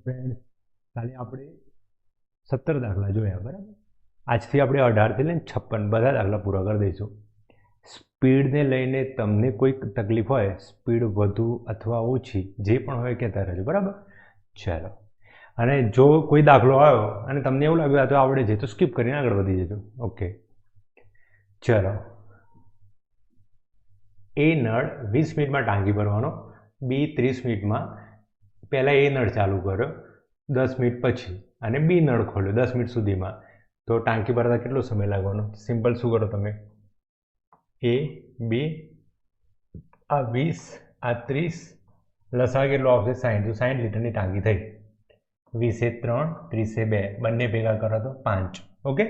Friend, કાલે આપણે 17 દાખલા જોયા, બરાબર. આજથી આપણે 18થી લઈને 56 બધા દાખલા પૂરા કરી દઈશું. સ્પીડને લઈને તમને કોઈક તકલીફ હોય, સ્પીડ વધુ અથવા ઓછી જે પણ હોય કહેતા રહેજો, બરાબર. ચાલો, અને જો કોઈ દાખલો આવ્યો અને તમને એવું લાગ્યું આ તો આવડે છે તો સ્કીપ કરીને આગળ વધી જજો. ઓકે, ચલો. એ નળ 20 મિનિટમાં ટાંકી ભરવાનો, બી 30 મિનિટમાં. પહેલાં એ નળ ચાલુ કર્યો 10 મિનિટ પછી, અને બી નળ ખોલ્યો 10 મિનિટ સુધીમાં, તો ટાંકી ભરતા કેટલો સમય લાગવાનો? સિમ્પલ શું કરો તમે, એ બી, આ 20 આ 30, લસા કેટલો આવશે? 60. તો 60 લીટરની ટાંકી થઈ. 20 3 30 2, બંને ભેગા કરો તો 5. ઓકે,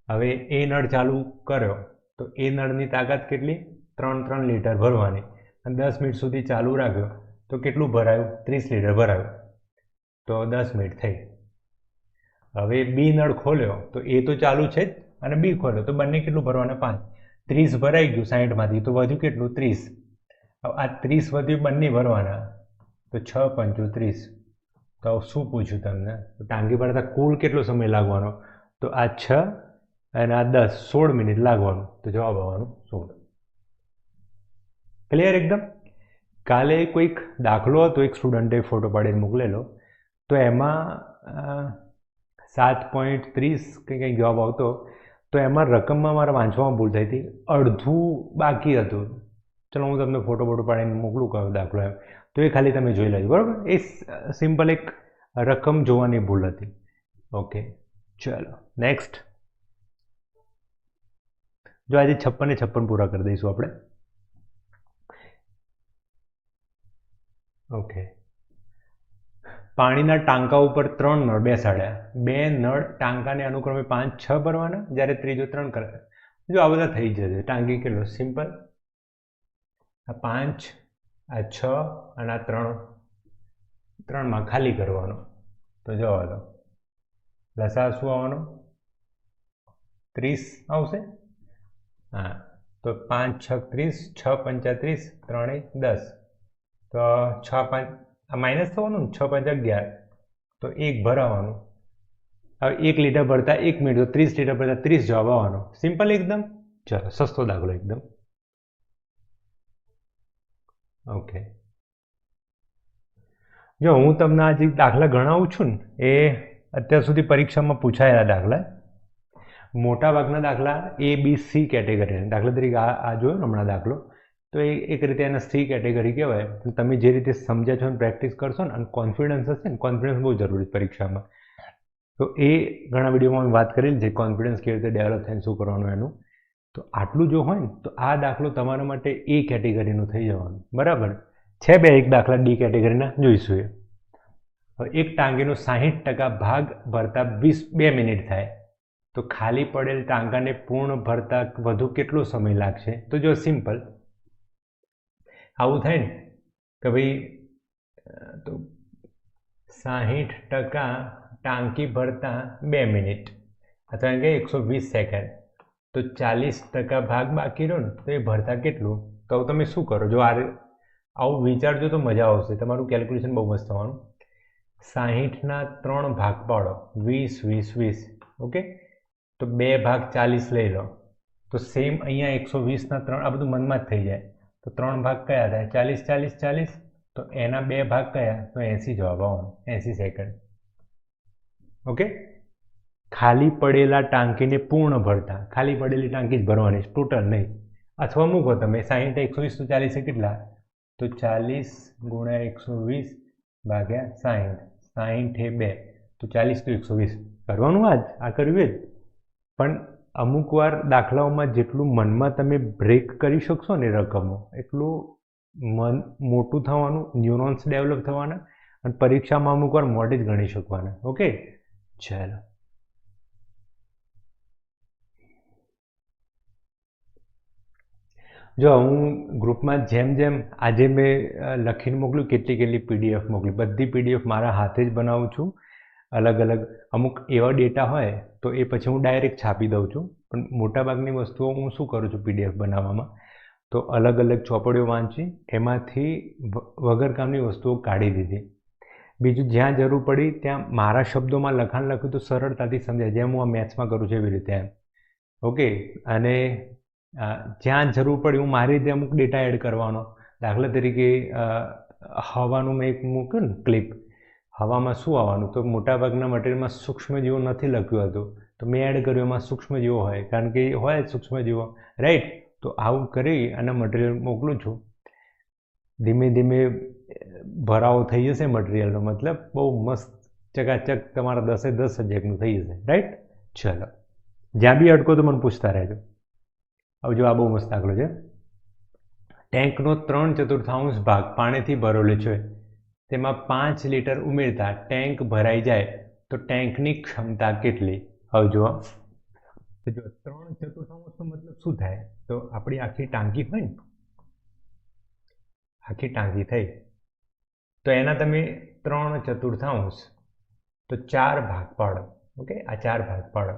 હવે એ નળ ચાલુ કર્યો તો એ નળની તાકાત કેટલી? 3 લીટર ભરવાની, અને 10 મિનિટ સુધી ચાલુ રાખ્યો તો કેટલું ભરાયું? 30 લીટર ભરાયું. તો 10 મિનિટ થઈ. હવે બી નળ ખોલ્યો તો એ તો ચાલુ છે જ, અને બી ખોલ્યો તો બંને કેટલું ભરવાના? 5. 30 ભરાઈ ગયું 60માંથી, તો વધ્યું કેટલું? 30. હવે આ 30 વધ્યું, બંને ભરવાના, તો 6 5 30. તો શું પૂછ્યું તમને? તો ટાંકી ભરતા કુલ કેટલો સમય લાગવાનો? તો આ 6 અને આ 10, 16 મિનિટ લાગવાનું. તો જવાબ આવવાનું 16. ક્લિયર એકદમ? કાલે કોઈક દાખલો હતો, એક સ્ટુડન્ટે ફોટો પાડીને મોકલેલો, તો એમાં 7.30 કંઈક જવાબ આવતો. તો એમાં રકમમાં મારે વાંચવામાં ભૂલ થઈ હતી, અડધું બાકી હતું. ચલો હું તમને ફોટો પાડીને મોકલું કયો દાખલો એમ, તો એ ખાલી તમે જોઈ લેજો, બરાબર. એ સિમ્પલ એક રકમ જોવાની ભૂલ હતી. ઓકે, ચલો નેક્સ્ટ. જો આજે 56 ને 56 પૂરા કરી દઈશું આપણે. ઓકે, પાણીના ટાંકા ઉપર 3 નળ બેસાડ્યા. 2 નળ ટાંકાને અનુક્રમે 5 6 ભરવાના, જ્યારે ત્રીજો 3 કરે. જો આ બધા થઈ જશે. ટાંકી કેટલો? સિમ્પલ, આ 5 આ 6 અને આ 3 ખાલી કરવાનો. તો જવા દો, લસા શું આવવાનો? 30 આવશે. હા, તો 5 6 30, 6 5 30, 3 10. તો 6 5 આ માઇનસ થવાનું ને, 6 5 11. તો 1 ભરાવાનું. હવે 1 લીટર ભરતા 1 મિનિટ, તો 30 લીટર ભરતા 30 જવાબ આવવાનો. સિમ્પલ એકદમ. ચાલો, સસ્તો દાખલો એકદમ. ઓકે, જો હું તમને આજે દાખલા ગણાવું છું ને, એ અત્યાર સુધી પરીક્ષામાં પૂછાયેલા દાખલા. મોટાભાગના દાખલા એ બી સી કેટેગરી. દાખલા તરીકે આ જોયો ને હમણાં દાખલો, તો એ એક રીતે એને સી કેટેગરી કહેવાય. તમે જે રીતે સમજ્યા છો ને પ્રેક્ટિસ કરશો ને, અને કોન્ફિડન્સ હશે ને, કોન્ફિડન્સ બહુ જરૂરી પરીક્ષામાં. તો એ ઘણા વિડીયોમાં વાત કરેલી છે, કોન્ફિડન્સ કેવી રીતે ડેવલપ થાય, શું કરવાનું એનું. તો આટલું જો હોય ને, તો આ દાખલો તમારા માટે એ કેટેગરીનું થઈ જવાનું, બરાબર છે. એક દાખલા ડી કેટેગરીના જોઈશું. હવે એક ટાંકીનો 60% ભાગ ભરતા 2 મિનિટ થાય, તો ખાલી પડેલ ટાંકાને પૂર્ણ ભરતા વધુ કેટલો સમય લાગશે? તો જો સિમ્પલ આવું થાય ને કે ભાઈ, તો 60% ટાંકી ભરતા 2 મિનિટ, અથવા કે 120 સેકન્ડ, તો 40% ભાગ બાકી રહ્યો ને, તો એ ભરતા કેટલું? તો તમે શું કરો? જો આવું વિચારજો તો મજા આવશે. તમારું કેલ્ક્યુલેશન બહુ મસ્ત થવાનું. 60ના 3 ભાગ પાડો, 20 20 20. ઓકે, તો 2 ભાગ 40 લઈ લો. તો સેમ અહીંયા 120ના 3, આ બધું મનમાં જ થઈ જાય. તો 3 ભાગ કયા થાય? 40 40 40. તો એના 2 ભાગ કયા? તો 80 જવાબ આવવાનો, 80 સેકન્ડ. ઓકે, ખાલી પડેલા ટાંકીને પૂર્ણ ભરતા, ખાલી પડેલી ટાંકી જ ભરવાની, ટોટલ નહીં. અથવા મૂકો તમે 60 120, તો 40 કેટલા? તો 40 ગુણ્યા 120 ભાગ્યા 60. 60 એ 2, તો 40 તો 120 કરવાનું. આ કર્યું જ. પણ અમુક વાર દાખલાઓમાં જેટલું મનમાં તમે બ્રેક કરી શકશો ને રકમો, એટલું મન મોટું થવાનું, ન્યુરોન્સ ડેવલપ થવાના, અને પરીક્ષામાં અમુક વાર મોડે જ ગણી શકવાના. ઓકે, ચાલો. જો હું ગ્રુપમાં જેમ આજે મેં લખીને મોકલ્યું, કેટલી PDF મોકલી, બધી PDF મારા હાથે જ બનાવું છું. અલગ અમુક એવા ડેટા હોય તો એ પછી હું ડાયરેક્ટ છાપી દઉં છું. પણ મોટાભાગની વસ્તુઓ હું શું કરું છું PDF બનાવવામાં, તો અલગ ચોપડીઓ વાંચી એમાંથી વગર કામની વસ્તુઓ કાઢી દીધી. બીજું જ્યાં જરૂર પડી ત્યાં મારા શબ્દોમાં લખાણ લખ્યું તો સરળતાથી સમજાય, જેમ હું આ મેથ્સમાં કરું છું એવી રીતે એમ. ઓકે, અને જ્યાં જરૂર પડી હું મારી રીતે અમુક ડેટા એડ કરવાનો. દાખલા તરીકે હવાનું મેં એક મૂક્યું ને ક્લિપ, હવામાં શું આવવાનું, તો મોટાભાગના મટીરિયલમાં સૂક્ષ્મજીવો નથી લખ્યું હતું, તો મેં એડ કર્યું એમાં સૂક્ષ્મજીવો હોય, કારણ કે હોય જ સૂક્ષ્મજીવો, રાઈટ. તો આવું કરી અને મટીરિયલ મોકલું છું. ધીમે ધીમે ભરાવો થઈ જશે મટીરિયલનો, મતલબ બહુ મસ્ત ચકાચક તમારા 10એ 10 સબ્જેક્ટનું થઈ જશે, રાઈટ. ચલો, જ્યાં બી અટકો તો મને પૂછતા રહેજો. હવે જો આ બહુ મસ્ત દાખલો છે. ટેન્કનો 3/4 ભાગ પાણીથી ભરેલો છે. તેમાં 5 લીટર ઉમેરતા ટેન્ક ભરાઈ જાય તો ટેન્કની ક્ષમતા કેટલી? હવે જુઓ, તો જો 3/4 મતલબ શું થાય, તો આપણી આખી ટાંકી હોય ને, આખી ટાંકી થઈ, તો એના તમે 3/4 તો 4 ભાગ પાડો. ઓકે, આ 4 ભાગ પાડો,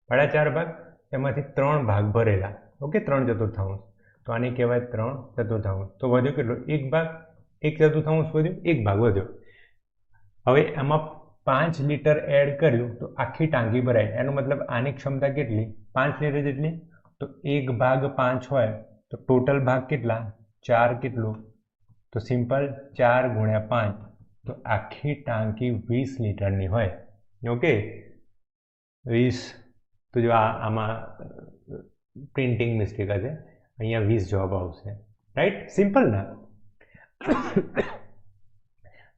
પાડ્યા 4 ભાગ, એમાંથી 3 ભાગ ભરેલા. ઓકે, 3/4, તો આને કહેવાય 3/4. તો વધ્યો કેટલો? 1 ભાગ, 1/4 વધ્યો, 1 ભાગ વધ્યો. હવે એમાં 5 લીટર એડ કર્યું તો આખી ટાંકી ભરાય. એનો મતલબ આની ક્ષમતા કેટલી? 5 લીટર જેટલી. તો 1 ભાગ 5 હોય તો ટોટલ ભાગ કેટલા? 4 કેટલું? તો સિમ્પલ 4 × 5, તો આખી ટાંકી 20 લીટરની હોય. ઓકે, 20. તો જો આમાં પ્રિન્ટિંગ મિસ્ટેક હશે, અહીંયા 20 જવાબ આવશે, રાઈટ. સિમ્પલ ના.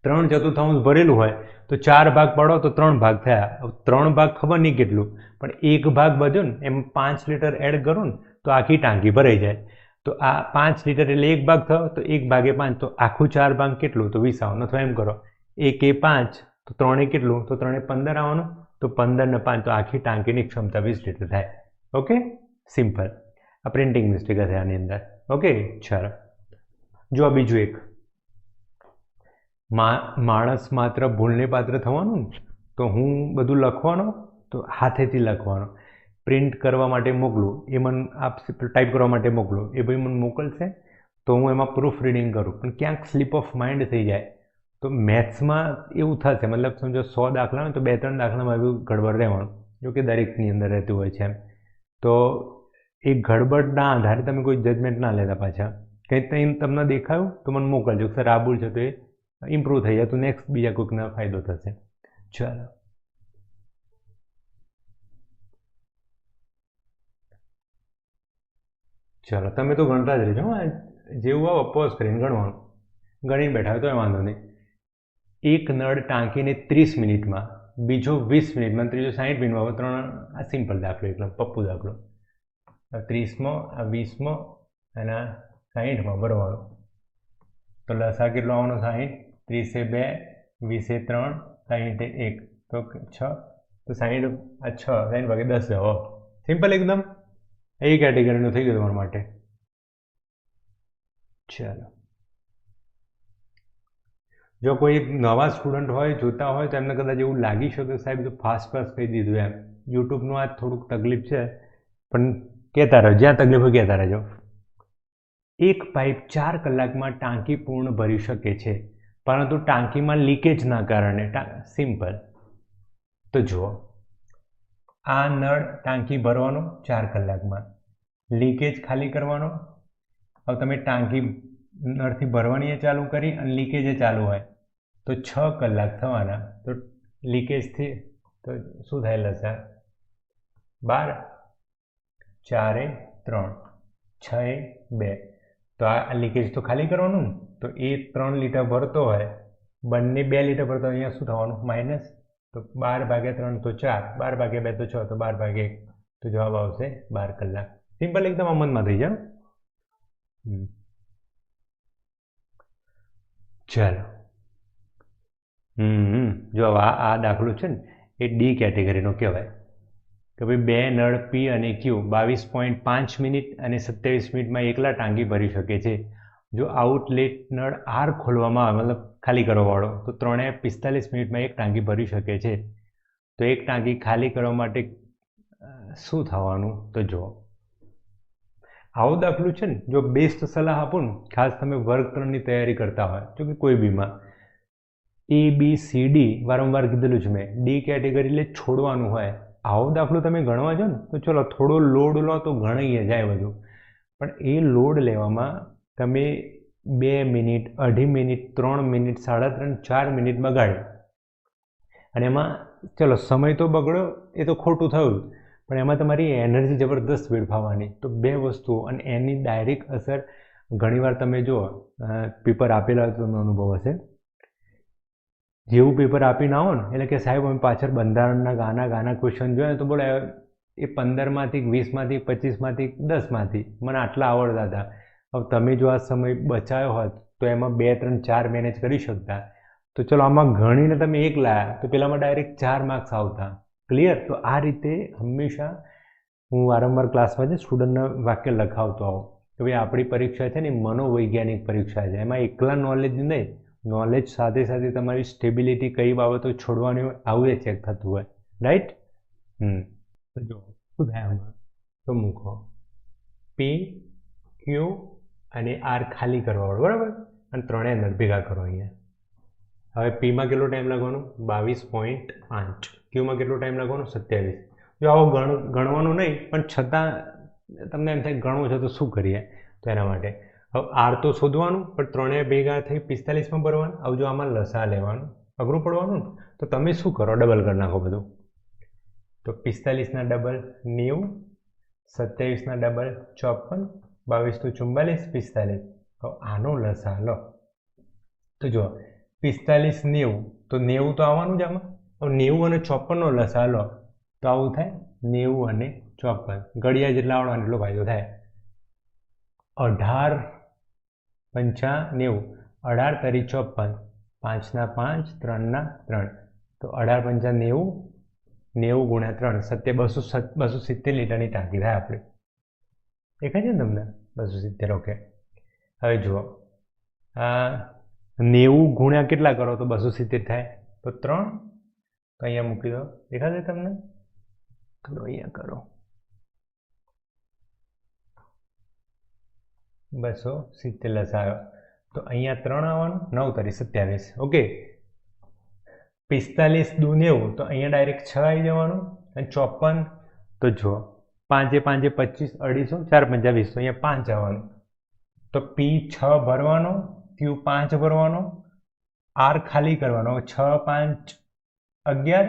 3/4 ભરેલું હોય તો 4 ભાગ પાડો તો 3 ભાગ થયા. 3 ભાગ ખબર નહીં કેટલું, પણ 1 ભાગ વધ્યો ને, એમાં 5 લીટર એડ કરો ને તો આખી ટાંકી ભરાઈ જાય. તો આ 5 લીટર એટલે 1 ભાગ થયો, તો 1 ભાગે 5, તો આખું 4 ભાગ કેટલું? તો 20 આવવાનું. અથવા એમ કરો, 1 એ 5, તો 3 એ કેટલું? તો 3 એ 15 આવવાનું. તો 15 ને 5, તો આખી ટાંકીની ક્ષમતા 20 લીટર થાય. Okay, simple. આ પ્રિન્ટિંગ મિસ્ટેક હશે આની અંદર. ઓકે, ચાલો જો આ બીજું એક. માણસ માત્ર ભૂલને પાત્ર થવાનું, તો હું બધું લખવાનો તો હાથેથી લખવાનો. પ્રિન્ટ કરવા માટે મોકલું, એ મને આપ ટાઈપ કરવા માટે મોકલું, એ ભાઈ મને મોકલશે તો હું એમાં પ્રૂફ રીડિંગ કરું, પણ ક્યાંક સ્લીપ ઓફ માઇન્ડ થઈ જાય. તો મેથ્સમાં એવું થશે, મતલબ સમજો 100 દાખલા હોય તો 2-3 દાખલામાં એવું ગડબડ રહેવાનું, જો કે દરેકની અંદર રહેતું હોય છે એમ. તો એ ગડબડના આધારે તમે કોઈ જજમેન્ટ ના લેતા પાછા. કંઈ ત્યાં તમને દેખાયું તો મને મોકલજો, સર આ ભૂલ છે, તો એ ઇમ્પ્રૂવ થઈ જાય તો નેક્સ્ટ બીજા કોઈકને ફાયદો થશે. ચાલો, ચાલો તમે તો ગણતા જ રહેજો. જેવું આવો પોઝ કરીને ગણવાનું, ગણી બેઠા હોય તો વાંધો નહીં. એક નળ ટાંકીને 30 મિનિટમાં, બીજો 20 મિનિટમાં, ત્રીજો 60 મિનિટમાં, 3 આ સિમ્પલ દાખલો, એકદમ પપ્પુ દાખલો. 30માં, આ 20માં અને 60માં ભરવાનું. તો લસા કેટલો આવવાનો? 60. 30 એ 2, 20 એ 3, 60 એ 1, તો 6. તો 60 આ 6, 60 ભાગે 10 જાઓ. સિમ્પલ એકદમ. એ કેટેગરીનું થઈ ગયું તમારા માટે. ચાલો, જો કોઈ નવા સ્ટુડન્ટ હોય, જોતા હોય, તો એમને કદાચ એવું લાગી શકે સાહેબ તો ફાસ્ટ કહી દીધું એમ. યુટ્યુબનું આ થોડુંક તકલીફ છે, પણ કહેતા રહો, જ્યાં તકલીફ હોય કહેતા રહેજો. એક પાઇપ 4 કલાકમાં ટાંકી પૂર્ણ ભરી શકે છે, પરંતુ ટાંકીમાં લીકેજના કારણે સિમ્પલ. તો જુઓ, આ નળ ટાંકી ભરવાનો 4 કલાકમાં, લીકેજ ખાલી કરવાનો. હવે તમે ટાંકી નળથી ભરવાની ચાલુ કરી અને લીકેજ ચાલુ હોય તો 6 કલાક થવાના. તો લીકેજથી તો શું થાય? લસા 12, 4 એ 3, 6 એ 2, તો આ લીકેજ તો ખાલી કરવાનું ને. તો એ 3 લીટર ભરતો હોય, બંને 2 લીટર ભરતો હોય, અહીંયા શું થવાનું? માઇનસ. તો 12 ભાગ્યા 3 તો 4, 12 ભાગ્યા 2 તો 6, તો 12 ભાગ્યા 1, તો જવાબ આવશે 12 કલાક. સિમ્પલ એકદમ અમલમાં થઈ જાય. ચાલો, જો આ દાખલો છે ને, એ ડી કેટેગરીનો કહેવાય કે ભાઈ 2 નળ પી અને ક્યુ 22.5 મિનિટ અને 27 મિનિટમાં એકલા ટાંકી ભરી શકે છે. જો આઉટલેટ નળ આર ખોલવામાં આવે, મતલબ ખાલી કરવાવાળો, તો 3 એ 45 મિનિટમાં એક ટાંકી ભરી શકે છે. તો એક ટાંકી ખાલી કરવા માટે શું થવાનું? તો જુઓ, આવું દાખલું છે ને, જો બેસ્ટ સલાહ આપું ને, ખાસ તમે વર્ગ 3ની તૈયારી કરતા હોય, જો કે કોઈ બીમાં, ABCD વારંવાર કીધેલું છે મેં. ડી કેટેગરી એટલે છોડવાનું હોય. આવો દાખલો તમે ગણવા જો ને તો ચલો થોડો લોડ લો તો ગણાઈ જાય બધું, પણ એ લોડ લેવામાં તમે 2 મિનિટ, 2.5 મિનિટ, 3 મિનિટ, 3.5, 4 મિનિટ બગાડી, અને એમાં ચલો સમય તો બગડ્યો, એ તો ખોટું થયું, પણ એમાં તમારી એનર્જી જબરદસ્ત વેડફાવાની. તો બે વસ્તુઓ, અને એની ડાયરેક્ટ અસર ઘણીવાર તમે જુઓ, પેપર આપેલા હોય તો તમને અનુભવ હશે, જેવું પેપર આપીને આવો ને એટલે કે સાહેબ અમે પાછળ બંધારણના ગાના ક્વેશ્ચન જોયા તો બોલે એ 15માંથી 20માંથી 25માંથી 10માંથી મને આટલા આવડતા હતા. હવે તમે જો આ સમય બચાવ્યો હોત તો એમાં 2, 3, 4 મેનેજ કરી શકતા. તો ચલો આમાં ગણીને તમે 1 લાયા તો પેલામાં ડાયરેક્ટ 4 માર્ક્સ આવતા. ક્લિયર? તો આ રીતે હંમેશા હું વારંવાર ક્લાસમાં જે સ્ટુડન્ટના વાક્ય લખાવતો આવું કે ભાઈ આપણી પરીક્ષા છે ને મનોવૈજ્ઞાનિક પરીક્ષા છે, એમાં એકલા નોલેજ નહીં, નોલેજ સાથે સાથે તમારી સ્ટેબિલિટી કઈ બાબતો છોડવાની હોય આવું એ ચેક થતું હોય. રાઈટ? તો જો શું થાય આમાં, તો મૂકો P, Q અને R ખાલી કરવા પડે, બરાબર, અને ત્રણેય અંદર ભેગા કરો અહીંયા. હવે Pમાં કેટલો ટાઈમ લાગવાનો? 22.5. Qમાં કેટલો ટાઈમ લાગવાનો? 27. જો આવો ગણવાનું નહીં, પણ છતાં તમને એમ થાય ગણવું છે તો શું કરીએ, તો એના માટે હવે R તો શોધવાનું, પણ ત્રણેય ભેગા થઈ 45માં ભરવાનું. હવે જો આમાં લસા લેવાનું, અઘરું પડવાનું ને, તો તમે શું કરો, ડબલ કરી નાખો બધું. તો 45ના ડબલ 90, 27ના ડબલ 54, 22 તો 44, 45. હવે આનો લસા લો તો જો 45, 90, તો 90 તો આવવાનું જ આમાં. હવે 90 અને 54નો લસા લો તો આવું થાય 90 અને 54, ઘડિયા જેટલા આવડવાનું એટલો ફાયદો થાય. 18 પંચા 90, 18 તરી 54, 5ના 5, 3ના 3, તો 18 પંચા 90, 90 ગુણ્યા 3, 270 લીટરની ટાંકી થાય આપણી. દેખાય છે ને તમને? 270. ઓકે. હવે જુઓ, 90 ગુણ્યા કેટલા કરો તો 270 થાય? તો 3. તો અહીંયા મૂકી દો. દેખાશે તમને? થોડું અહીંયા કરો. 270 લસાયો તો અહીંયા 3 આવવાનું, 9 તરી 27. ઓકે. 45 દુ 90, તો અહીંયા ડાયરેક્ટ 6 આવી જવાનું, અને 54 તો જુઓ 5 એ 5 એ 25, 250, 4 પંચા 20, તો અહીંયા 5 આવવાનું. તો P 6 ભરવાનો, Q 5 ભરવાનો, R ખાલી કરવાનો. 6, 5, 11,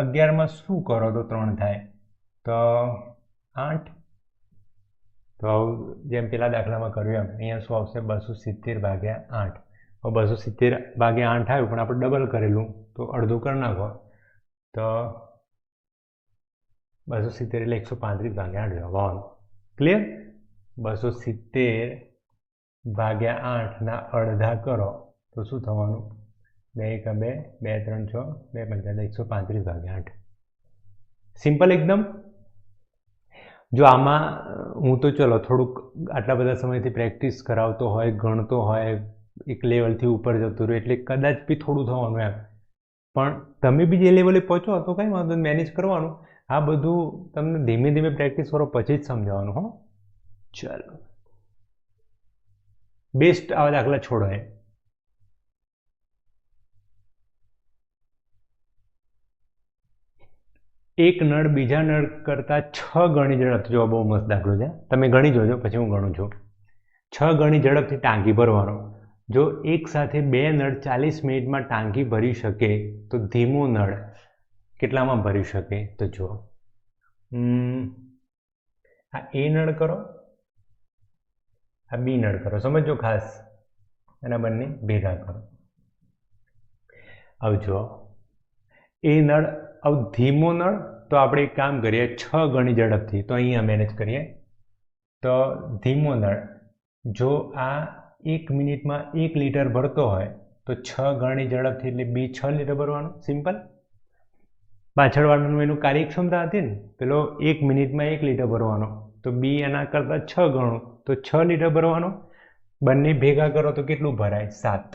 11માં શું કરો તો 3 થાય? તો 8. તો જેમ પેલા દાખલામાં કર્યું એમ અહીંયા શું આવશે? 270/8. હવે 270/8 આવ્યું, પણ આપણે ડબલ કરેલું તો અડધું કરી નાખો, તો 270 એટલે 135/8 જવાબ. ક્લિયર? 270/8ના અડધા કરો તો શું થવાનું? 2 1 2, 2 3 6, 2 5 135/8. સિમ્પલ એકદમ. જો આમાં હું તો ચલો થોડુંક આટલા બધા સમયથી પ્રેક્ટિસ કરાવતો હોય, ગણતો હોય, એક લેવલથી ઉપર જતું રહ્યું એટલે કદાચ બી થોડું થવાનું એમ, પણ તમે બી જે લેવલે પહોંચો તો કંઈ વાંધો મેનેજ કરવાનું. આ બધું તમને ધીમે ધીમે પ્રેક્ટિસ કરો પછી જ સમજાવવાનું. હો, ચાલો. બેસ્ટ આવા દાખલા છોડો. એક નળ બીજા નળ કરતાં 6 ગણી ઝડપથી, જો બહુ મસ્ત દાખલો છે, તમે ગણી જોજો પછી હું ગણું છું. 6 ગણી ઝડપથી ટાંકી ભરવાનો. જો એક સાથે 2 નળ 40 મિનિટમાં ટાંકી ભરી શકે તો ધીમો નળ કેટલામાં ભરી શકે? તો જુઓ, આ A નળ કરો, આ B નળ કરો, સમજો ખાસ, અને બંને ભેગા કરો. હવે જુઓ, એ નળ, હવે ધીમો નળ તો આપણે એક કામ કરીએ 6 ગણી ઝડપથી, તો અહીંયા મેનેજ કરીએ. તો ધીમો નળ જો આ 1 મિનિટમાં 1 લીટર ભરતો હોય તો 6 ગણી ઝડપથી એટલે B 6 લીટર ભરવાનું. સિમ્પલ. પાછળવાળાનું એનું કાર્યક્ષમતા હતી ને, પેલો 1 મિનિટમાં 1 લીટર ભરવાનો, તો B એના કરતાં 6 ગણું, તો 6 લીટર ભરવાનો. બંને ભેગા કરો તો કેટલું ભરાય? 7.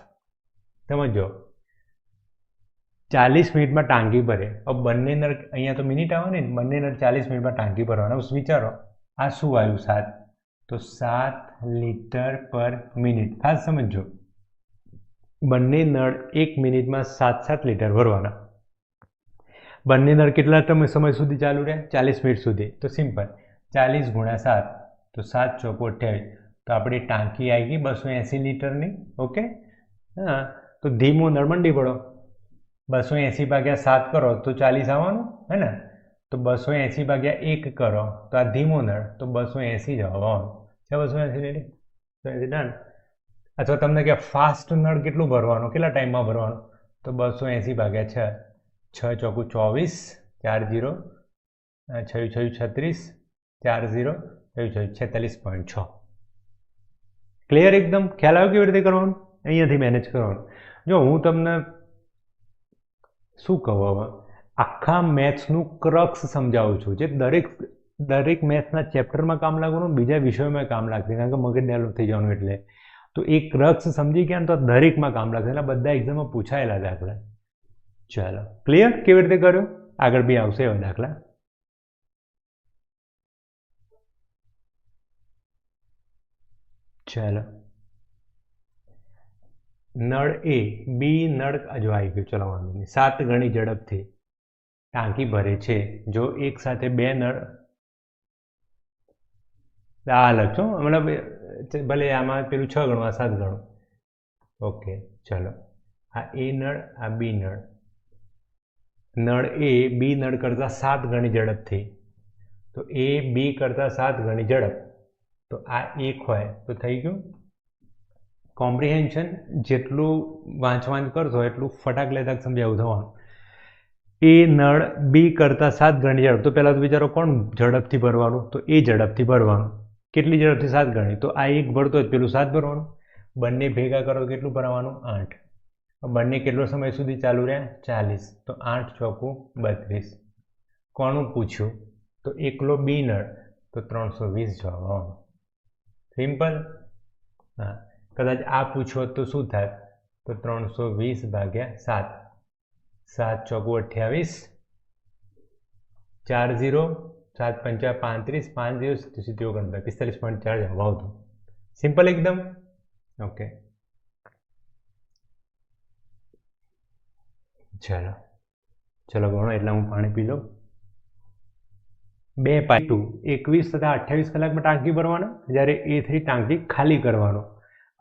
સમજો, 40 મિનિટમાં ટાંકી ભરે. હવે બંને નળ, અહીંયા તો મિનિટ આવવાની ને, બંને નળ 40 મિનિટમાં ટાંકી ભરવાના. વિચારો આ શું આવ્યું? 7. તો 7 લીટર પર મિનિટ. ખાસ સમજો, બંને નળ 1 મિનિટમાં 7 લીટર ભરવાના. બંને નળ કેટલા સમય સુધી ચાલુ રહે? 40 મિનિટ સુધી. તો સિમ્પલ 40 × 7 તો 7 × 4 = 28. તો આપણી ટાંકી આવી ગઈ 280 લીટરની. ઓકે, હા. તો ધીમો નળ મંડી પડો. 280 / 7 કરો તો 40 આવવાનું હે ને. તો 280 / 1 કરો તો આ ધીમો નળ તો 280 જવાબ આવવાનું છે. 280 રેડી, તો ડન. અથવા તમને કે ફાસ્ટ નળ કેટલું ભરવાનું, કેટલા ટાઈમમાં ભરવાનું? તો 280 / 6, 6 × 4 = 24, 4 0, 6 × 6 = 36, 4 0, 6 × 6 = 46.6. ક્લિયર એકદમ? ખ્યાલ આવ્યો કેવી રીતે કરવાનું? અહીંયાથી મેનેજ કરવાનું. જો હું તમને શું કહું, હવે આખા મેથ્સનું ક્રક્સ સમજાવું છું, જે દરેક મેથ્સના ચેપ્ટરમાં કામ લાગવાનું, બીજા વિષયોમાં કામ લાગશે, કારણ કે મગજ ડેવલપ થઈ જવાનું. એટલે તો એ ક્રક્સ સમજી ગયા ને તો દરેકમાં કામ લાગશે. એટલે બધા એક્ઝામમાં પૂછાયેલા દાખલા. ચાલો, ક્લિયર કેવી રીતે કર્યો? આગળ બી આવશે એવા દાખલા. ચાલો, નળ એ બી નળ જો આવી ગયું. ચલો વાંધો નહીં. 7 ગણી ઝડપથી ટાંકી ભરે છે જો એક સાથે 2 નળ આ લખજો, મતલબ ભલે આમાં પેલું 6 ગણું, આ 7 ગણું. ઓકે, ચલો. આ એ નળ, આ બી નળ. નળ એ બી નળ કરતાં 7 ગણી ઝડપથી. તો એ બી કરતાં 7 ગણી ઝડપ. તો આ 1 હોય તો થઈ ગયું કોમ્પ્રિહેન્શન. જેટલું વાંચ કરશો એટલું ફટાક લેતા સમજાવું થવાનું. એ નળ બી કરતાં 7 ગણી ઝડપ. તો પહેલાં તો વિચારો કોણ ઝડપથી ભરવાનું? તો એ ઝડપથી ભરવાનું. કેટલી ઝડપથી? 7 ગણી. તો આ 1 ભરતો હોય પેલું 7 ભરવાનું. બંને ભેગા કરો તો કેટલું ભરવાનું? 8. બંને કેટલો સમય સુધી ચાલુ રહે? 40. તો 8 × 4 = 32. કોનું પૂછ્યું? તો એકલો બી નળ. તો 320 જવાબ આવવાનો. સિમ્પલ. હા, કદાચ આ પૂછો તો શું થાય? તો 320 / 7. 7 × 4 = 28, 4 0, 7 × 5 = 35, 5 0 = 45.4 જવાબ આવતો. સિમ્પલ એકદમ. ઓકે, ચલો ગણો. એટલે હું પાણી પી લઉં. 2 21 તથા 28 કલાકમાં ટાંકી ભરવાના, જ્યારે A3 ટાંકી ખાલી કરવાનો.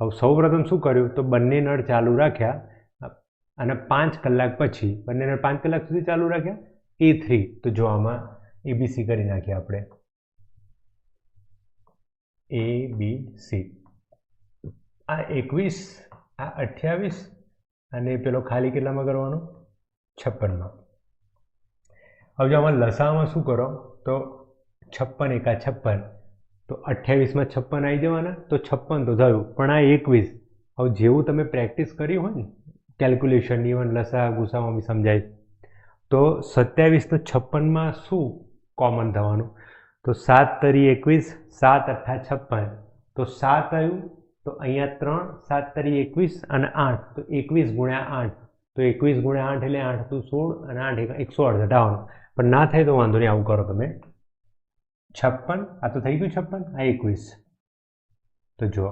હવે સૌપ્રથમ શું કર્યું? તો બંને નળ ચાલુ રાખ્યા અને 5 કલાક પછી બંને નળ 5 કલાક સુધી ચાલુ રાખ્યા. A3 તો જો આમાં ABC કરી નાખ્યા આપણે. ABC. આ 21, આ 28 અને પેલો ખાલી કેટલામાં કરવાનો? 56માં. હવે જો આમાં લસામાં શું કરો? તો 56 × 1 = 56. તો 28માં 56 આવી જવાના. તો 56 તો થયું, પણ આ 21. હવે જેવું તમે પ્રેક્ટિસ કરી હોય ને કેલ્ક્યુલેશન, ઇવન લસા ગુસામાં બી સમજાય. તો 27 તો 56માં શું કોમન થવાનું? તો 7 × 3 = 21, 7 × 8 = 56. તો 7 આવ્યું, તો અહીંયા 3, 7 × 3 = 21 અને 8. તો 21 × 8. તો 21 × 8 એટલે 8 × 16 અને 8 × 168 આવવાનું. પણ ના થાય તો વાંધો નહીં, આવું કરો તમે. 56, આ તો થઈ ગયું 56, આ 21. તો જુઓ,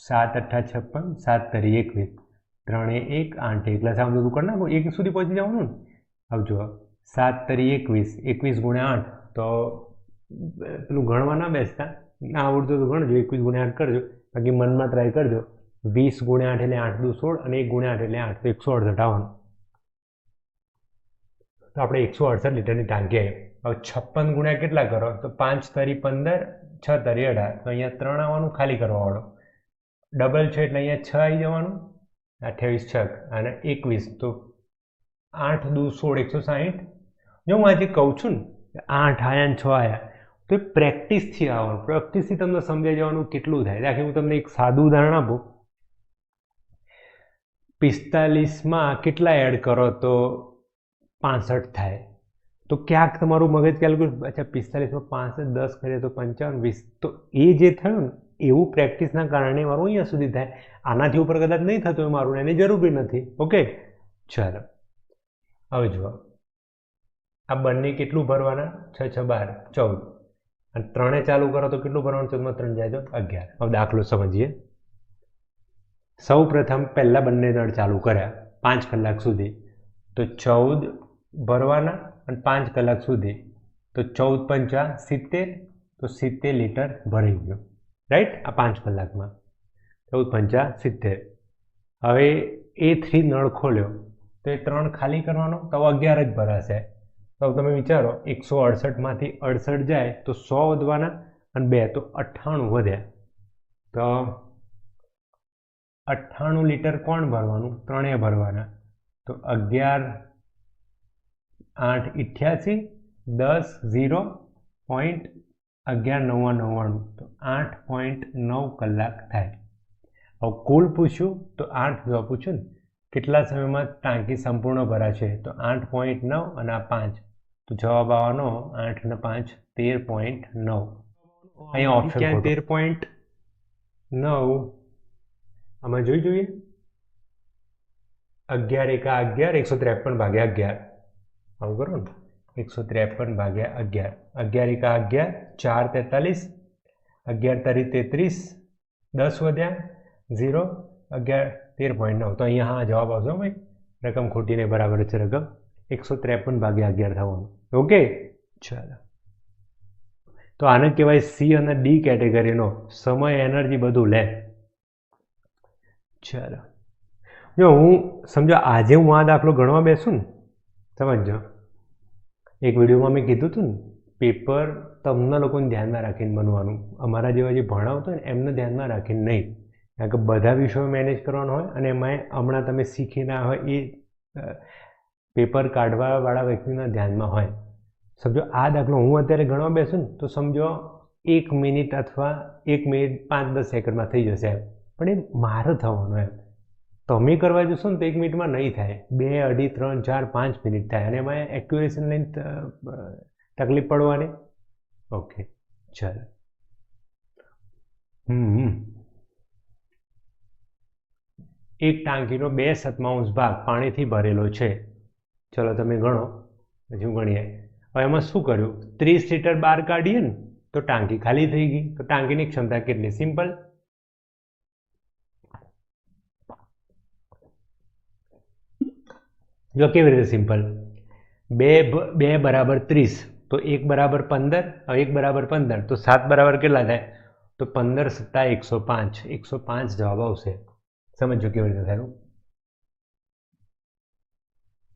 7 × 8 = 56, 7 × 3 = 21, 3 × 1 = 8, એટલે સામે બધું કરી નાખો, 1 સુધી પહોંચી જવાનું ને. હવે જુઓ, 7 × 3 = 21, 21 × 8. તો પેલું ગણવા ના બેસતા, ના આવડતું તો ગણજો, 21 × 8 કરજો, બાકી મનમાં ટ્રાય કરજો. 20 × 8 એટલે 8 × 2 = 16 અને 1 × 8 એટલે 8, તો 168 આવવાનું. તો આપણે 168 લીટરની ટાંકી આવી. હવે 56 × કેટલા કરો? તો 5 × 3 = 15, 6 × 3 = 18. તો અહીંયા 3 આવવાનું, ખાલી કરવાવાળો. ડબલ છે એટલે અહીંયા 6 આવી જવાનું. 28 6 અને 21, તો 8 × 2 = 16, 160. જો હું આજે કહું છું ને 8 આવ્યા ને 6 આવ્યા, તો એ પ્રેક્ટિસથી આવવાનું. પ્રેક્ટિસથી તમને સમજાઈ જવાનું કેટલું થાય. દાખલા હું તમને એક સાદું ઉદાહરણ આપું. 45માં કેટલા એડ કરો તો 65 થાય? તો ક્યાંક તમારું મગજ કેલ્ક્યુલેટ, અચ્છા 45માં 5 10 કરીએ તો 55 20. તો એ જે થયું ને એવું પ્રેક્ટિસના કારણે મારું અહીંયા સુધી થાય. આનાથી ઉપર કદાચ નહીં થતું હોય મારું, એની જરૂર બી નથી. ઓકે, ચાલો હવે જુઓ, આ બંને કેટલું ભરવાના? 6 × 6 = 12, 14. અને 3 ચાલુ કરો તો કેટલું ભરવાનું? 14 માં 3 જાય તો 11. હવે દાખલો સમજીએ. સૌ પ્રથમ પહેલાં બંને નળ ચાલુ કર્યા 5 કલાક સુધી, તો 14 ભરવાના અને 5 કલાક સુધી, તો 14 પંચા 70, તો 70 લીટર ભરાઈ ગયું, રાઈટ, આ 5 કલાકમાં 14 પંચા 70. હવે A3 નળ ખોલ્યો તો એ 3 ખાલી કરવાનો, તો 11 જ ભરાશે. તો તમે વિચારો 168માંથી 68 જાય તો 100 વધવાના અને 2 તો 98 વધ્યા, તો 98 લીટર કોણ ભરવાનું? 3 ભરવાના, તો 11 8 88 10 0.1199, તો 8.9 કલાક થાય. હવે કુલ પૂછ્યું તો 8 જો પૂછ્યું ને કેટલા સમયમાં ટાંકી સંપૂર્ણ ભરાશે, તો 8.9 અને આ 5, તો જવાબ આવવાનો 8 ને 5 13.9. અહીંયા ઓપ્શન ક્યાં 13.9 આમાં જોઈએ 11 એકા 11, 153 ભાગ્યા 11, આવું કરો ને, 153 ભાગ્યા 11, 11 એકા 11, 4 43, 11 તારી 33, 10 વધ્યા 0, 11 13.9. તો અહીંયા હા જવાબ આવશે ભાઈ, રકમ ખોટીને બરાબર છે રકમ 153 ભાગ્યા 11 થવાનું. ઓકે, ચાલો. તો આને કહેવાય સી અને ડી કેટેગરીનો સમય, એનર્જી બધું લે. ચાલો, જો હું સમજો આજે હું આ દાખલો ગણવા બેસું ને, સમજો એક વિડીયોમાં મેં કીધું હતું ને, પેપર તમને લોકોને ધ્યાનમાં રાખીને બનવાનું, અમારા જેવા જે ભણાવતો હોય ને એમને ધ્યાનમાં રાખીને નહીં, કારણ કે બધા વિષયો મેનેજ કરવાનો હોય અને એમાં હમણાં તમે શીખી ના હોય એ પેપર કાઢવાવાળા વ્યક્તિના ધ્યાનમાં હોય. સમજો આ દાખલો હું અત્યારે ગણવા બેસું ને તો સમજો 1 મિનિટ અથવા 1 મિનિટ 5-10 સેકન્ડમાં થઈ જશે એમ, પણ એ મારે થવાનું એમ. તમે કરવા જશો ને તો 1 મિનિટમાં નહીં થાય, 2, 2.5, 3, 4, 5 મિનિટ થાય અને એમાં એક્યુરેશન લઈને તકલીફ પડવાની. ઓકે, ચાલો. એક ટાંકીનો 2/7 ભાગ પાણીથી ભરેલો છે. ચલો તમે ગણો, પછી ગણીએ. હવે એમાં શું કર્યું? 30 લીટર બહાર કાઢીએ ને તો ટાંકી ખાલી થઈ ગઈ. તો ટાંકીની ક્ષમતા કેટલી? સિમ્પલ, જો કેવી રીતે સિમ્પલ, 2 બરાબર 30, તો 1 બરાબર 15, 1 બરાબર 15, તો 7 બરાબર કેટલા થાય? તો 15 + 105, 105 જવાબ આવશે. સમજો કેવી રીતે થયું.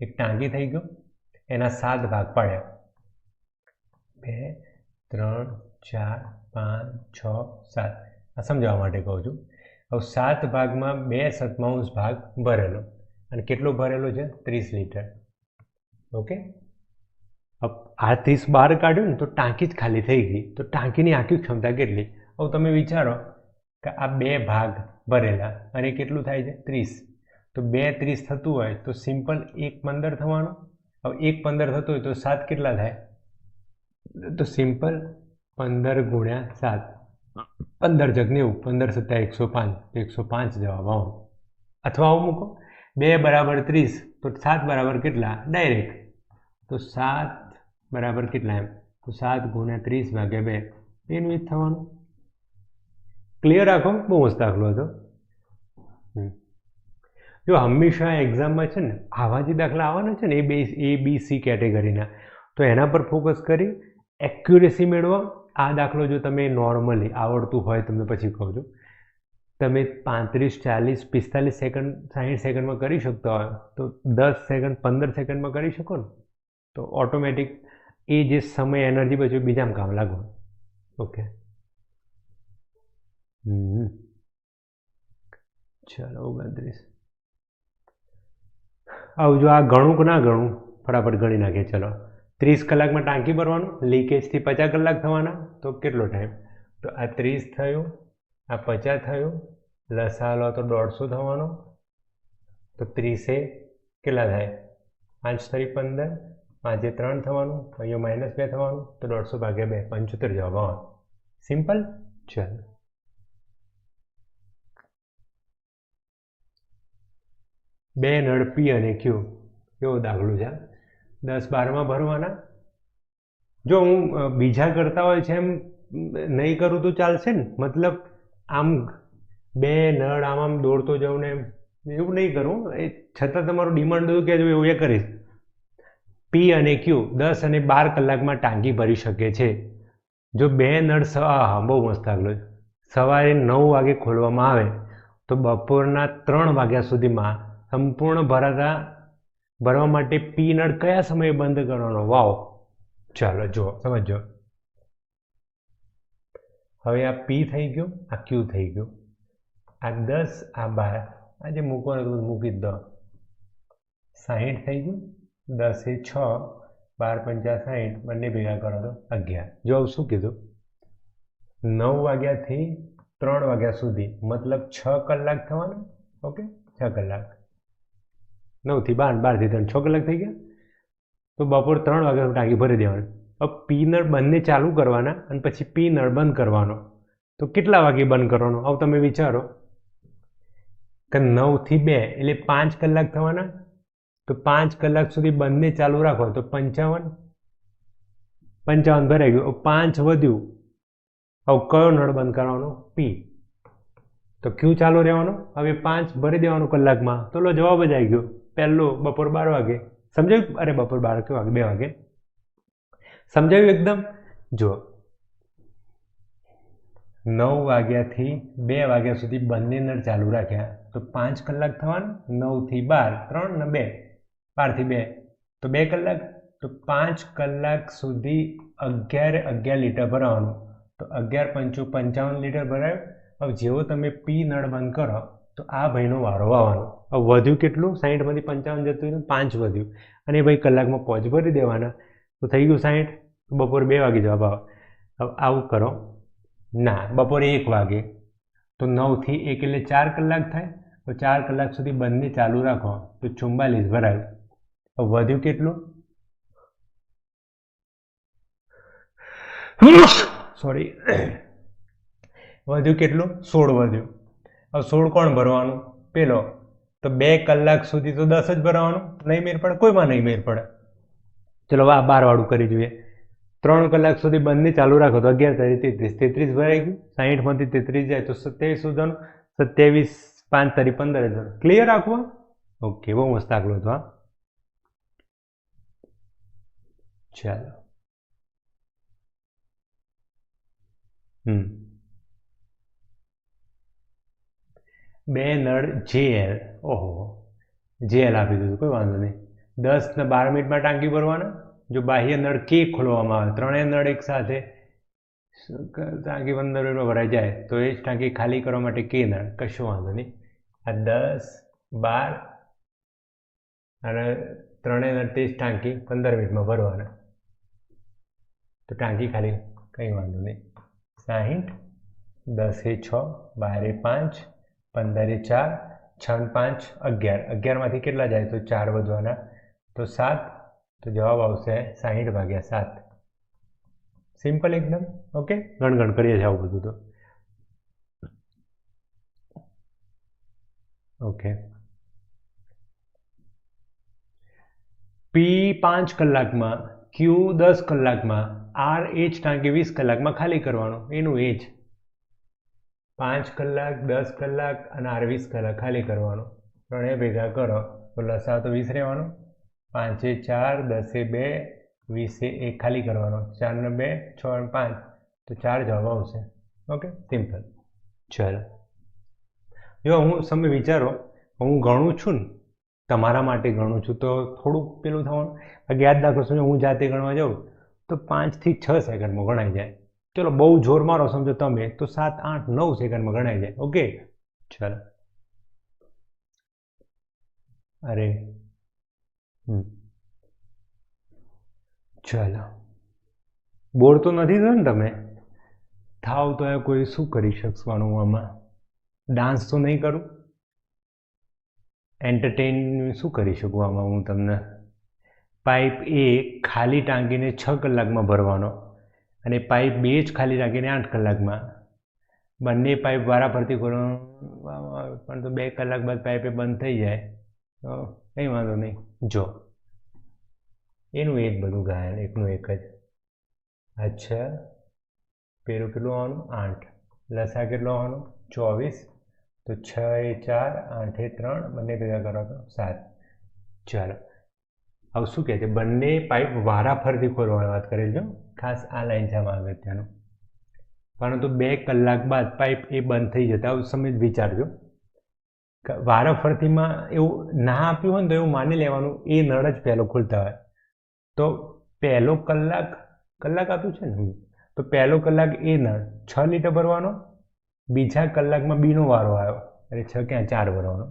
એક ટાંકી થઈ ગયો, એના 7 ભાગ પાડ્યા, 2, 3, 4, 5, 6, 7. આ સમજાવવા માટે કહું છું. હવે 7 ભાગમાં 2/7 ભાગ ભરેલો, અને કેટલો ભરેલો છે? 30 લીટર. ઓકે, આ 30 બહાર કાઢ્યું ને તો ટાંકી જ ખાલી થઈ ગઈ. તો ટાંકીની આખી ક્ષમતા કેટલી? હવે તમે વિચારો કે આ 2 ભાગ ભરેલા અને કેટલું થાય છે? 30. તો 2 30 થતું હોય તો સિમ્પલ 1 15 થવાનો. હવે 1 15 થતું હોય તો 7 કેટલા થાય? તો સિમ્પલ 15 × 7, 15 × 90, 15 + 105, 105 જવાબ આવો. અથવા આવું મૂકો, 2 બરાબર 30, તો 7 બરાબર કેટલા? ડાયરેક્ટ, તો 7 બરાબર કેટલા એમ? તો 7 × 30 ભાગ્યા 2, એનું જ થવાનું. ક્લિયર રાખો, બહુ મસ્ત દાખલો હતો. જો હંમેશા એક્ઝામમાં છે ને આવા જે દાખલા આવવાના છે ને A, B, C કેટેગરીના, તો એના પર ફોકસ કરી એક્યુરેસી મેળવો. આ દાખલો જો તમે નોર્મલી આવડતું હોય, તમને પછી કહું છું, તમે 35, 40, 45 સેકન્ડ, 60 સેકન્ડમાં કરી શકતા હોય તો 10 સેકન્ડ, 15 સેકન્ડમાં કરી શકો ને, તો ઓટોમેટિક એ જે સમય, એનર્જી પછી બીજામાં કામ લાગો. ઓકે, ચાલો 29. આવું જો આ ગણું કે ના ગણું, ફટાફટ ગણી નાખીએ. ચલો, 30 કલાકમાં ટાંકી ભરવાનું, લીકેજથી 50 કલાક થવાના, તો કેટલો ટાઈમ? તો આ 30 થયું, આ 50 થયું, લસા લો તો 150 થવાનો, તો 30 કેટલા થાય? 5 × 3 = 15, 5 × 3 થવાનું, અહીંયા -2 થવાનું, તો 150 ભાગ્યા 2, 75 જવાબ આવવાનો. સિમ્પલ. ચાલો, બે નળ P અને Q, કેવો દાખલો છે? 10 12માં ભરવાના. જો હું બીજા કરતા હોય છે એમ નહીં કરું તો ચાલશે ને, મતલબ આમ બે નળ આમ દોડતો જાઉં ને એવું નહીં કરું, એ છતાં તમારું ડિમાન્ડ હતું કે એવું એ કરીશ. પી અને ક્યુ 10 અને 12 કલાકમાં ટાંકી ભરી શકે છે. જો બે નળ હા બહુ મસ્ત આગળ સવારે 9 વાગે ખોલવામાં આવે તો બપોરના 3 વાગ્યા સુધીમાં સંપૂર્ણ ભરવા માટે પી નળ કયા સમયે બંધ કરવાનો? વાવ, ચાલો જુઓ સમજો. હવે આ પી થઈ ગયું, આ ક્યુ થઈ ગયું, આ 10 આ 12, આ જે મૂકવાનું મૂકી દો. 60 થઈ ગયું, 10 એ 6, 12 પંચા 60, બંને ભેગા કરો તો 11. જો શું કીધું? 9 વાગ્યાથી 3 વાગ્યા સુધી મતલબ 6 કલાક થવાના. ઓકે, 6 કલાક. 9 થી 12, 12 થી 3, 6 કલાક થઈ ગયા. તો બપોર 3 વાગ્યા ટાંકી ભરી દેવાની. હવે પી નળ બંને ચાલુ કરવાના અને પછી પી નળ બંધ કરવાનો. તો કેટલા વાગે બંધ કરવાનો? હવે તમે વિચારો કે 9 થી 2 એટલે 5 કલાક થવાના. તો 5 કલાક સુધી બંને ચાલુ રાખો તો 55 ભરાઈ ગયું. 5 વધ્યું. હવે કયો નળ બંધ કરવાનો? પી. તો ક્યુ ચાલુ રહેવાનો. હવે 5 ભરી દેવાનું કલાકમાં. તો લો જવાબ જ આવી ગયો. પહેલો બપોર 12 વાગે. સમજાયું? અરે બપોર 12 કે વાગે? 2 વાગે. સમજાયું એકદમ? જો 9 વાગ્યાથી 2 વાગ્યા સુધી બંને નળ ચાલુ રાખ્યા તો 5 કલાક થવાના. 9 થી 12, 3 ને 2, 12 થી 2 તો 2 કલાક. તો 5 કલાક સુધી 11 લીટર ભરાવાનું. તો 11 પંચું 55 લીટર ભરાયું. હવે જેવો તમે પી નળ બંધ કરો તો આ ભાઈનો વારો આવવાનો. હવે વધ્યું કેટલું? 60 માંથી 55 જતું રહ્યું, 5 વધ્યું. અને ભાઈ કલાકમાં 5 ભરી દેવાના. તો થઈ ગયું 60. બપોર 2 વાગે જવાબ આવે. હવે આવું કરો ના, બપોરે 1 વાગે તો 9 થી 1 એટલે 4 કલાક થાય. તો 4 કલાક સુધી બંને ચાલુ રાખો તો 44 ભરાયું. હવે વધ્યું કેટલું? સોરી, વધ્યું કેટલું? 16 વધ્યું. હવે 16 કોણ ભરવાનું? પેલો. તો 2 કલાક સુધી તો 10 જ ભરવાનું. નહીં મેર પડે? કોઈમાં નહીં મેર પડે. ચલો આ 12 વાળું કરી જોઈએ. 3 કલાક સુધી બંને ચાલુ રાખો તો 11 તારીખ 33 ભરાઈ ગયું. 60 માંથી 33 જાય તો 27 શોધવાનું. 27 5 તારીખ 15. ક્લિયર રાખવા? ઓકે, બહુ મસ્ત આકલો હતો. હા ચાલો. બે નળ જેએલ. ઓહો, જેએલ આપી દીધું, કોઈ વાંધો નહીં. 10 ને 12 મિનિટમાં ટાંકી ભરવાના. જો બાહ્ય નળ કે ખોલવામાં આવે, ત્રણેય નળ એક સાથે ટાંકી 15 મિનિટમાં ભરાઈ જાય તો એ જ ટાંકી ખાલી કરવા માટે કે નળ, કશો વાંધો નહીં. આ 10, 12 અને ત્રણેય નળ તે જ ટાંકી 15 મિનિટમાં ભરવાના. તો ટાંકી ખાલી, કંઈ વાંધો નહીં. 60, 10 એ 6, 12 એ 5, 15 એ 4, 6 ને 5 11. 11 માંથી કેટલા જાય તો 4 વધવાના તો 7. તો જવાબ આવશે 60 ભાગ્યા 7. સિમ્પલ એકદમ. ઓકે, ગણગણ કરીએ છીએ આવું બધું તો. ઓકે, પી 5 કલાકમાં, ક્યુ 10 કલાકમાં, આર એ જ ટાંકી 20 કલાકમાં ખાલી કરવાનું. એનું એ જ 5 કલાક, 10 કલાક અને આર 20 કલાક ખાલી કરવાનું. ત્રણેય ભેગા કરો તો લસાઅ તો 20 રહેવાનો. 5 એ 4, 10 એ 2, 20 એ 1 ખાલી કરવાનો. 4 ને 2, 6 ને 5 તો 4 જવાબ આવશે. Okay, simple. ચાલો, જો હું તમે વિચારો હું ગણું છું ને, તમારા માટે ગણું છું તો થોડુંક પેલું થવાનું. યાદ રાખો, સમજો હું જાતે ગણવા જાઉં તો 5 થી 6 સેકન્ડમાં ગણાઈ જાય. ચલો બહુ જોર મારો સમજો તમે તો 7, 8, 9 સેકન્ડમાં ગણાઈ જાય. ઓકે, ચાલો. અરે ચાલો, બોર તો નથી થયો ને તમે? થાવ તો કોઈ શું કરી શકવાનું? આમાં ડાન્સ તો નહીં કરું, એન્ટરટેન શું કરી શકું આમાં હું તમને? પાઇપ એ ખાલી ટાંકીને 6 કલાકમાં ભરવાનો અને પાઇપ 2 જ ખાલી ટાંકીને 8 કલાકમાં. બંને પાઇપ વારાફરતી ખોલવાનું, પણ તો 2 કલાક બાદ પાઇપે બંધ થઈ જાય તો કંઈ વાંધો નહીં. જો એનું એ જ બધું ગાયન, એકનું એક જ. અચ્છા, પેલું કેટલું આવવાનું? 8. લસા કેટલો આવવાનો? 24. તો 6 એ 4, 8 એ 3, બંને ભેગા કરો તો 7. ચાલો હવે શું કહે છે, બંને પાઇપ વારાફરતી ખોલવાની વાત કરેલ છે, ખાસ આ લાઈન છે આમાં આવે ત્યાંનું. પરંતુ 2 કલાક બાદ પાઇપ એ બંધ થઈ જતા આવું સમય વિચારજો. વારાફરતીમાં એવું ના આપ્યું હોય ને તો એવું માની લેવાનું એ નળ જ પહેલો ખુલતા હોય. તો પહેલો કલાક આપ્યું છે ને, તો પહેલો કલાક એ નળ 6 લીટર ભરવાનો, બીજા કલાકમાં બીનો વારો આવ્યો એટલે 6 ક્યાં 4 ભરવાનો,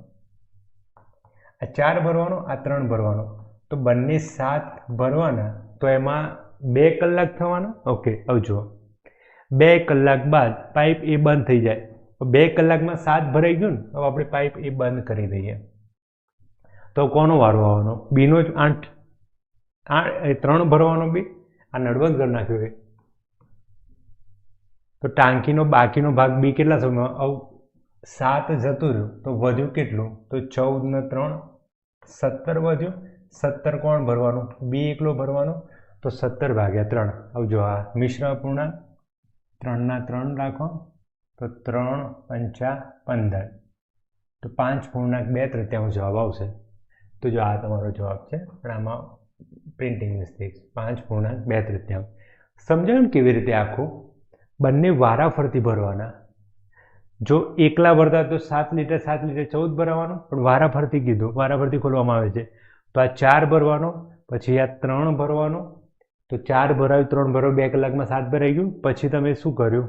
આ 4 ભરવાનો, આ 3 ભરવાનો, તો બંને 7 ભરવાના, તો એમાં 2 કલાક થવાના. ઓકે, હવે જુઓ 2 કલાક બાદ પાઇપ એ બંધ થઈ જાય. 2 કલાકમાં 7 ભરાઈ ગયું ને, હવે આપણે પાઇપ એ બંધ કરી દઈએ. તો કોનો વારો આવવાનો? બીનો જ. 3 ભરવાનો બી, આ નળબંધ કરી નાખ્યો એ. તો ટાંકીનો બાકીનો ભાગ બી કેટલા સમયમાં? હવે 7 જતું રહ્યું તો વધ્યું કેટલું? તો 14 ને 3 17 વધ્યું. 17 કોણ ભરવાનું? બી એકલો ભરવાનો. તો 17 ભાગ્યા 3. હવે જો આ મિશ્ર અપૂર્ણાંક 3 ના 3 રાખો તો 3 પંચા 15, તો 5.2 જવાબ આવશે. તો જો આ તમારો જવાબ છે, પણ આમાં પ્રિન્ટિંગ મિસ્ટેક. 5.2. સમજાયું ને કેવી રીતે આખું? બંને વારાફરતી ભરવાના. જો એકલા ભરતા તો 7 લીટર 14 ભરાવાનું, પણ વારાફરતી કીધું, વારાફરતી ખોલવામાં આવે છે. તો આ 4 ભરવાનો, પછી આ 3 ભરવાનો, તો 4 ભરાયું, 3 ભરાયું, 2 કલાકમાં 7 ભરાઈ ગયું. પછી તમે શું કર્યું?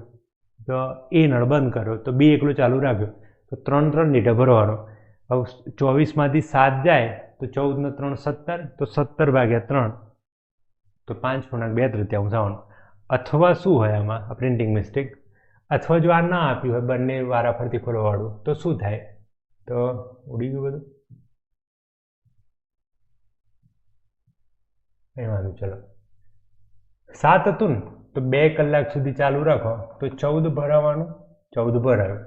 તો એ નળ બંધ કર્યો, તો બી એકલો ચાલુ રાખ્યો, તો 3 લીટર ભરવાનો. હવે 24માંથી 7 જાય તો 14 ને 3 17, તો 17 ભાગ્યા 3, તો 5.2 આવવાનું. અથવા શું હોય આમાં આ પ્રિન્ટિંગ મિસ્ટેક? અથવા જો આ ના આપ્યું હોય બંને વારાફરતી ખોલવાવાળું, તો શું થાય? તો ઉડી ગયું બધું. એ વાંધો. ચલો 7 હતું ને, તો 2 કલાક સુધી ચાલુ રાખો, તો 14 ભરાવાનું. 14 ભરાયું.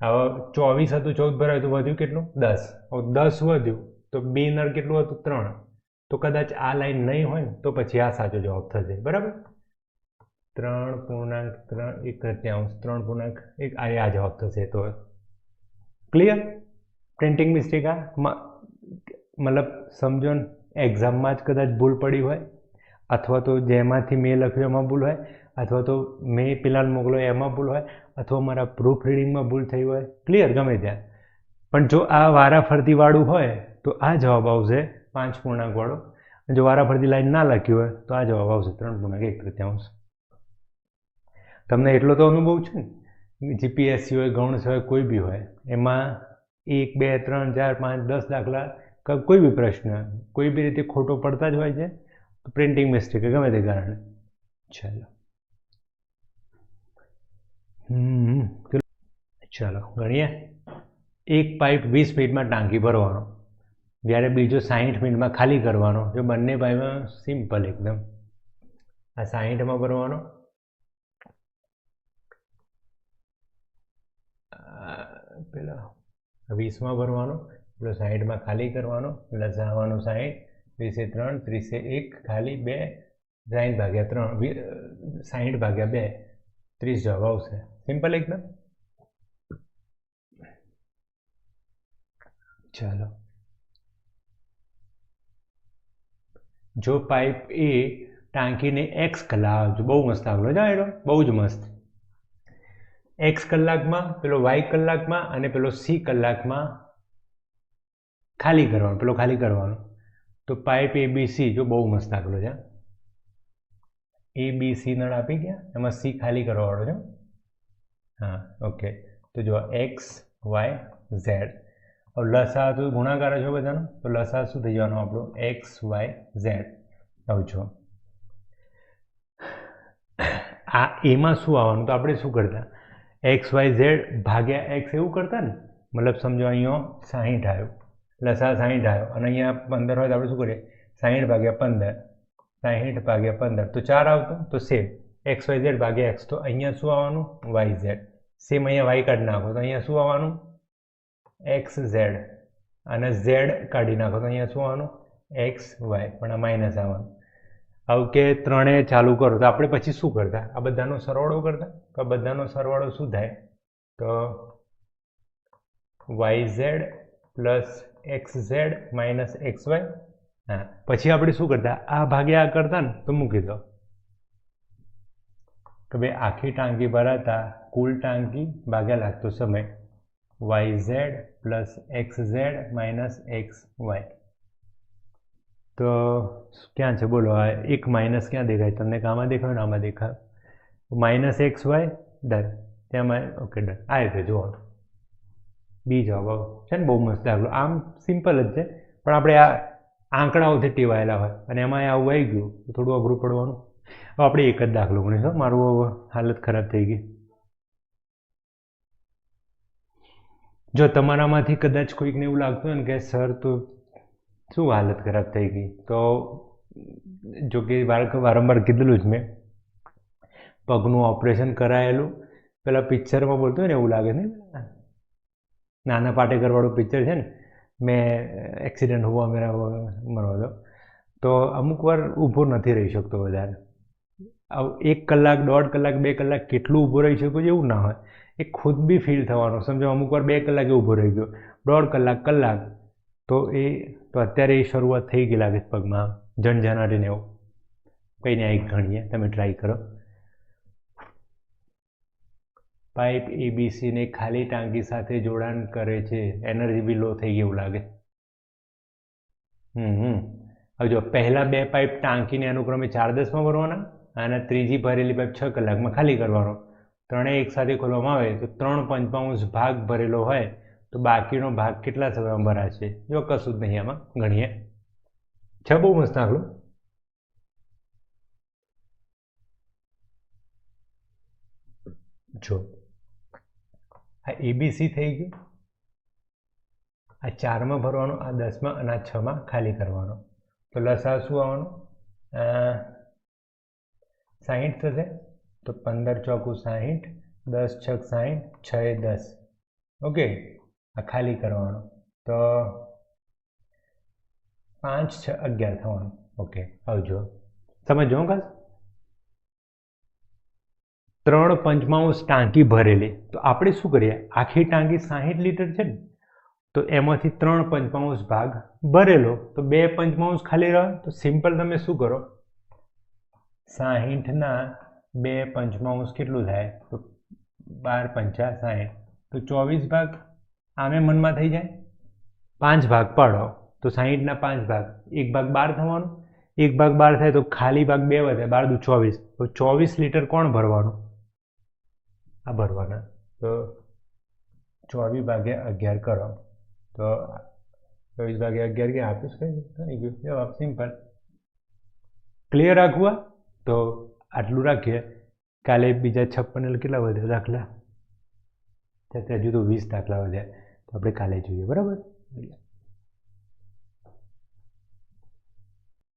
હવે 24 હતું, 14 ભરાયું, તો વધ્યું કેટલું? 10. હવે 10 વધ્યું તો બી નળ કેટલું હતું? 3. તો કદાચ આ લાઈન નહીં હોય ને, તો પછી આ સાચો જવાબ થશે. બરાબર? 3.3 3.1 આ જવાબ થશે. તો ક્લિયર? પ્રિન્ટિંગ મિસ્ટેક આ મતલબ સમજો ને, એક્ઝામમાં જ કદાચ ભૂલ પડી હોય, અથવા તો જેમાંથી મેં લખ્યું એમાં ભૂલ હોય, અથવા તો મેં પેલાને મોકલો એમાં ભૂલ હોય, અથવા મારા પ્રૂફ રીડિંગમાં ભૂલ થઈ હોય. ક્લિયર? ગમે ત્યાં. પણ જો આ વારાફરતી વાળું હોય તો આ જવાબ આવશે 5 વાળો. જો વારાફરતી લાઈન ના લખી હોય તો આ જવાબ આવશે 3.1. તમને એટલો તો અનુભવ છે ને, જીપીએસસી હોય, ગૌણ હોય, કોઈ બી હોય, એમાં 1 2 3 4 5 10 દાખલા, કોઈ બી પ્રશ્ન કોઈ બી રીતે ખોટો પડતા જ હોય છે. તો પ્રિન્ટિંગ મિસ્ટેક ગમે તે કારણે. ચાલો ગણીએ. એક પાઇપ 20 મિનિટમાં ટાંકી ભરવાનો, જ્યારે બીજો 60 મિનિટમાં ખાલી કરવાનો. જો બંને પાઇપમાં સિમ્પલ એકદમ. આ 60માં ભરવાનો, પેલા 20માં ભરવાનો, પેલો 60માં ખાલી કરવાનો, લસાવાનું 60, 20 3, 30 1, ખાલી 2, 60 ભાગ્યા 3, 60 ભાગ્યા 2, 30 જવાબ આવશે. સિમ્પલ એકદમ. ચાલો, જો પાઇપ એ ટાંકીને x કલાક, બહુ મસ્ત આગળ જાય, બહુ જ મસ્ત. x કલાકમાં, પેલો y કલાકમાં અને પેલો c કલાકમાં ખાલી કરવાનો, પેલો ખાલી કરવાનો. તો પાઇપ ABC જો બહુ મસ્ત દાખલો છે. ABC નળ આપી ગયા, એમાં C ખાલી કરવાવાળો છે. હા, ઓકે. તો જો x y z. લસા તો ગુણાકાર છો બધાનો, તો લસા શું થઈ જવાનો આપણો? x y z. આવું છો. આ એમાં શું આવવાનું? તો આપણે શું કરતા? x y z ભાગ્યા x એવું કરતા ને. મતલબ સમજો અહીંયા 60 આવ્યું, લસા 60 આવ્યો, અને અહીંયા 15 હોય તો આપણે શું કરીએ? 60 ભાગ્યા 15, 60 ભાગ્યા 15, તો 4 આવતો. તો સેમ x y z ભાગ્યા x, તો અહીંયા શું આવવાનું? y z. સેમ અહીંયા y કાઢી નાખો તો અહીંયા શું આવવાનું? x z. અને z કાઢી નાખો તો અહીંયા શું આવવાનું? x y. પણ આ માઇનસ આવવાનું. હવે કે ત્રણે ચાલુ કરો તો આપણે પછી શું કરતા? આ બધાનો સરવાળો કરતા. તો આ બધાનો સરવાળો શું થાય? તો YZ plus XZ minus XY. હા, પછી આપણે શું કરતા, આ ભાગ્યા આ કરતા ને તો મૂકી દો કે ભાઈ આખી ટાંકી ભરાતા કુલ ટાંકી ભાગ્યા લાગતો સમય YZ plus XZ minus XY. તો ક્યાં છે બોલો, આ એક માઇનસ ક્યાં દેખાય તમને? આમાં દેખાય ને આમાં દેખાય માઇનસ XY. ડન, તેમાં ઓકે ડન. આ રીતે જોવાનું બી જવાબ છે ને. બહુ મસ્ત દાખલો, આમ સિમ્પલ જ છે પણ આપણે આ આંકડાઓથી ટેવાયેલા હોય અને એમાં આવું આવી ગયું તો થોડું અઘરું પડવાનું. હવે આપણે એક જ દાખલો ગણીશું, મારું હાલત ખરાબ થઈ ગઈ. જો તમારામાંથી કદાચ કોઈકને એવું લાગતું હોય ને કે સર તો શું હાલત ખરાબ થઈ ગઈ, તો જો કે વારંવાર કીધેલું જ મેં, પગનું ઓપરેશન કરાયેલું પેલા પિક્ચરમાં બોલતું હોય ને એવું લાગે ને, નાના પાટેકરવાળું પિક્ચર છે ને, મેં એક્સિડન્ટ હુઆ મેરા મરવા દો, તો અમુક વાર ઊભો નથી રહી શકતો વધારે. 1 કલાક 1.5 કલાક 2 કલાક કેટલું ઊભો રહી શકું એવું ના હોય, એ ખુદ બી ફીલ થવાનું. સમજો અમુક વાર 2 કલાકે ઊભો રહી ગયો, 1.5 કલાક, તો અત્યારે એ શરૂઆત થઈ ગઈ લાગે પગમાં જણજણાટીને એવું. કંઈ નહીં, એક ગણીએ, તમે ટ્રાય કરો. પાઇપ ABCને ખાલી ટાંકી સાથે જોડાણ કરે છે, એનર્જી બી લો થઈ ગઈ એવું લાગે. હવે જો પહેલા 2 પાઇપ ટાંકીને અનુક્રમે 4:10માં ભરવાના અને ત્રીજી ભરેલી પાઇપ 6 કલાકમાં ખાલી કરવાનો. ત્રણેય એકસાથે ખોલવામાં આવે તો 3/5 ભાગ ભરેલો હોય તો બાકીનો ભાગ કેટલા સમયમાં ભરાશે? જો કશું જ નહીં, આમાં ગણીએ. છે બહુ મસ્ત દાખલો. જો આ ABC થઈ ગયું, આ 4માં ભરવાનું, આ 10માં અને આ 6માં ખાલી કરવાનો. તો લસા શું આવવાનું? 60 થશે, તો 15 ચોકું 60, 10 છક 60, 6 10. ઓકે, આ ખાલી કરવાનો તો 5 6 11 થવાનું. ઓકે, આવજો સમજો ખાસ. 3/5 ટાંકી ભરેલી, તો આપણે શું કરીએ, આખી ટાંકી 60 લીટર છે ને, તો એમાંથી 3/5 ભાગ ભરેલો, તો 2/5 ખાલી રહે. તો સિમ્પલ તમે શું કરો, 60ના 2/5 કેટલું થાય? તો 12 પંચા 60, તો 24 ભાગ આમે મનમાં થઈ જાય. 5 ભાગ પાડો તો 60ના 5 ભાગ, 1 ભાગ 12 થવાનું, 1 ભાગ 12 થાય તો ખાલી ભાગ 2 વધે, 12 દુ 24, તો 24 લીટર કોણ ભરવાનું? આ ભરવાના. તો 24/11 કરો તો 24/11 ક્યાં આપીશ? કઈ ગયું જવાબ, સિમ્પલ. ક્લિયર રાખવા તો આટલું રાખીએ. કાલે બીજા 56 કેટલા વધ્યા દાખલા? હજુ તો 20 દાખલા વધ્યા, તો આપણે કાલે જોઈએ, બરાબર?